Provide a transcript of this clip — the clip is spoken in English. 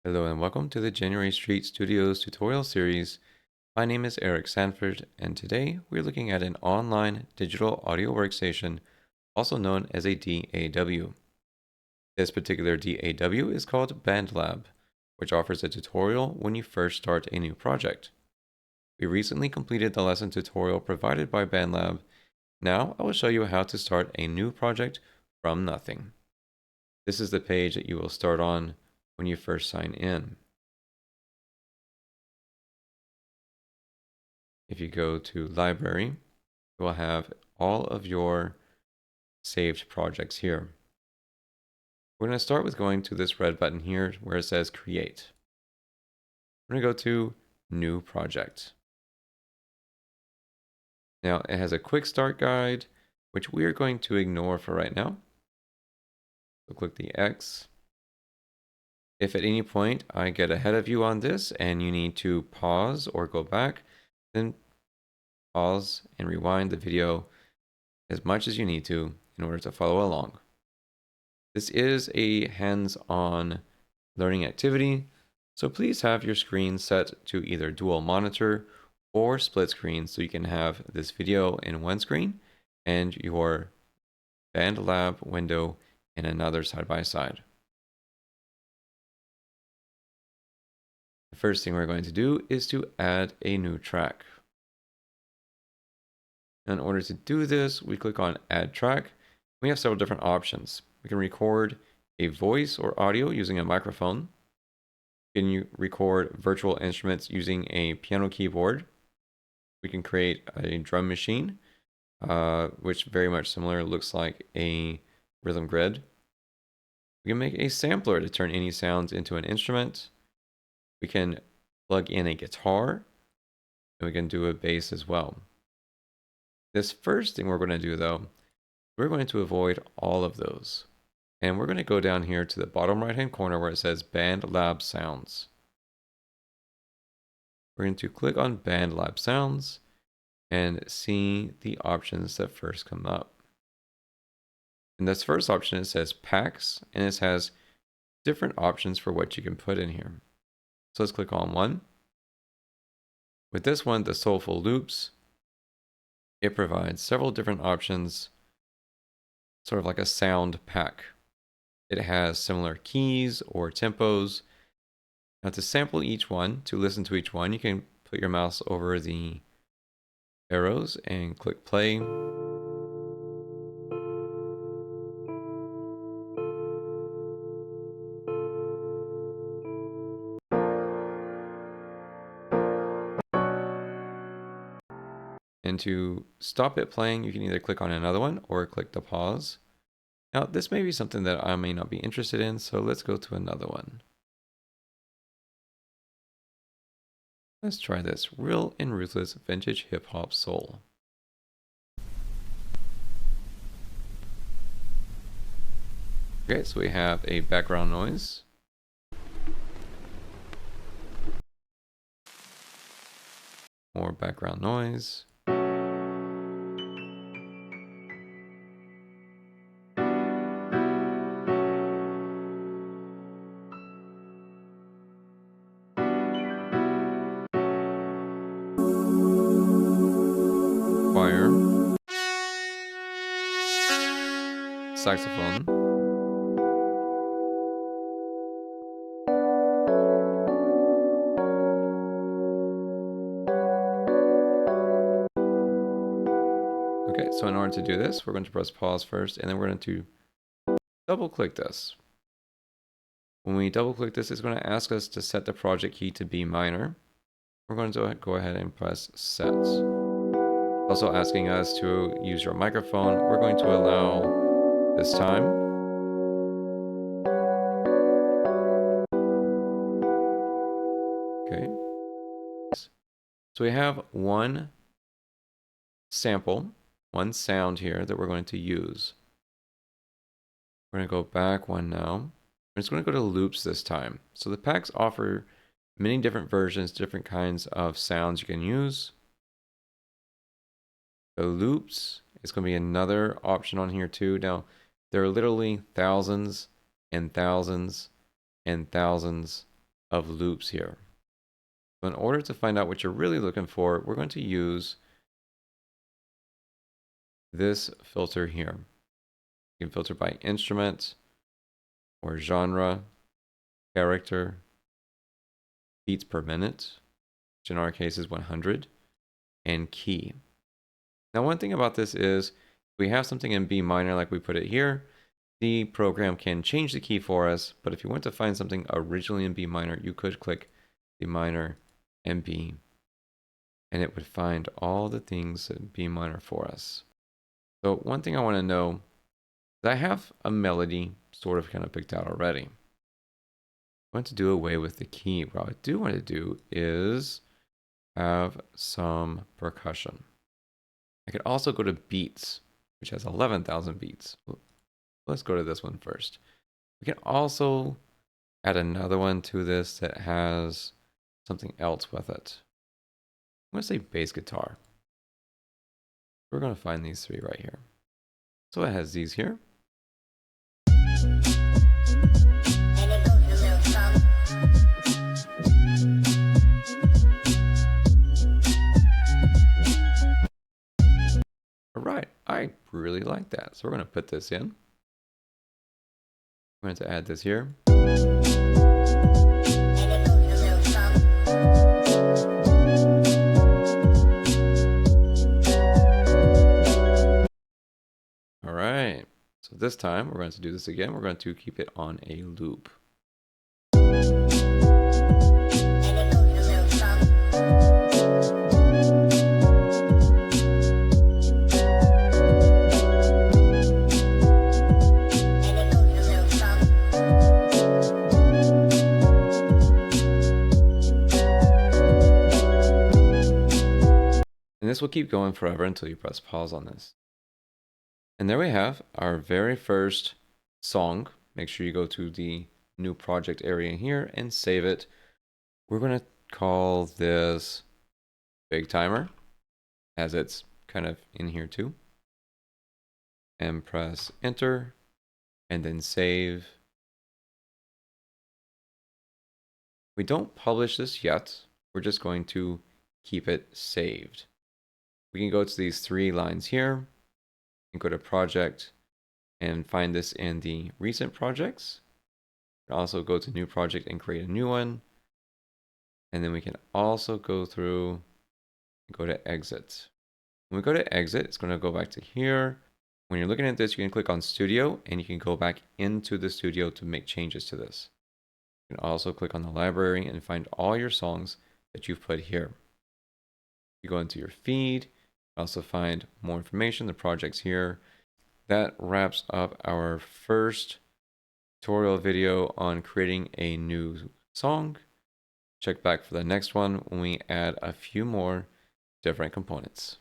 Hello and welcome to the January Street Studios tutorial series. My name is Eric Sanford, and today we're looking at an online digital audio workstation, also known as a DAW. This particular DAW is called BandLab, which offers a tutorial when you first start a new project. We recently completed the lesson tutorial provided by BandLab. Now I will show you how to start a new project from nothing. This is the page that you will start on when you first sign in. If you go to Library, you will have all of your saved projects here. We're going to start with going to this red button here where it says Create. We're going to go to New Project. Now, it has a quick start guide, which we are going to ignore for right now. So click the X. If at any point I get ahead of you on this and you need to pause or go back, then pause and rewind the video as much as you need to in order to follow along. This is a hands-on learning activity, so please have your screen set to either dual monitor or split screen so you can have this video in one screen and your BandLab window in another side by side. The first thing we're going to do is to add a new track. In order to do this, we click on Add Track. We have several different options. We can record a voice or audio using a microphone. We can record virtual instruments using a piano keyboard. We can create a drum machine, which very much similar, looks like a rhythm grid. We can make a sampler to turn any sounds into an instrument. We can plug in a guitar, and we can do a bass as well. This first thing we're going to do, though, we're going to avoid all of those. And we're going to go down here to the bottom right-hand corner where it says BandLab Sounds. We're going to click on BandLab Sounds and see the options that first come up. In this first option, it says Packs, and it has different options for what you can put in here. So let's click on one. With this one, the Soulful Loops, it provides several different options, sort of like a sound pack. It has similar keys or tempos. Now to sample each one, to listen to each one, you can put your mouse over the arrows and click play. And to stop it playing, you can either click on another one or click the pause. Now, this may be something that I may not be interested in, so let's go to another one. Let's try this Real and Ruthless Vintage Hip Hop Soul. Okay, so we have a background noise. More background noise. Choir. Saxophone. Okay, so in order to do this, we're going to press pause first, and then we're going to double click this. When we double click this, it's going to ask us to set the project key to B minor. We're going to go ahead and press set. Also asking us to use your microphone. We're going to allow this time. Okay. So we have one sample, one sound here that we're going to use. We're going to go back one now. I'm just going to go to loops this time. So the packs offer many different versions, different kinds of sounds you can use. The loops is going to be another option on here too. Now, there are literally thousands and thousands and thousands of loops here. So in order to find out what you're really looking for, we're going to use this filter here. You can filter by instrument or genre, character, beats per minute, which in our case is 100, and key. Now, one thing about this is if we have something in B minor like we put it here, the program can change the key for us, but if you want to find something originally in B minor, you could click B minor and B, and it would find all the things in B minor for us. So one thing I want to know is I have a melody sort of kind of picked out already. I want to do away with the key. What I do want to do is have some percussion. I could also go to beats, which has 11,000 beats. Let's go to this one first. We can also add another one to this that has something else with it. I'm going to say bass guitar. We're going to find these three right here. So it has these here. All right, I really like that. So we're going to put this in. I'm going to add this here. All right, so this time we're going to do this again. We're going to keep it on a loop. And this will keep going forever until you press pause on this. And there we have our very first song. Make sure you go to the new project area here and save it. We're going to call this Big Timer, as it's kind of in here too. And press enter and then save. We don't publish this yet. We're just going to keep it saved. We can go to these three lines here and go to project and find this in the recent projects. We can also go to new project and create a new one. And then we can also go through and go to exit. When we go to exit, it's going to go back to here. When you're looking at this, you can click on studio and you can go back into the studio to make changes to this. You can also click on the library and find all your songs that you've put here. You go into your feed, also find more information, the projects here. That wraps up our first tutorial video on creating a new song. Check back for the next one when we add a few more different components.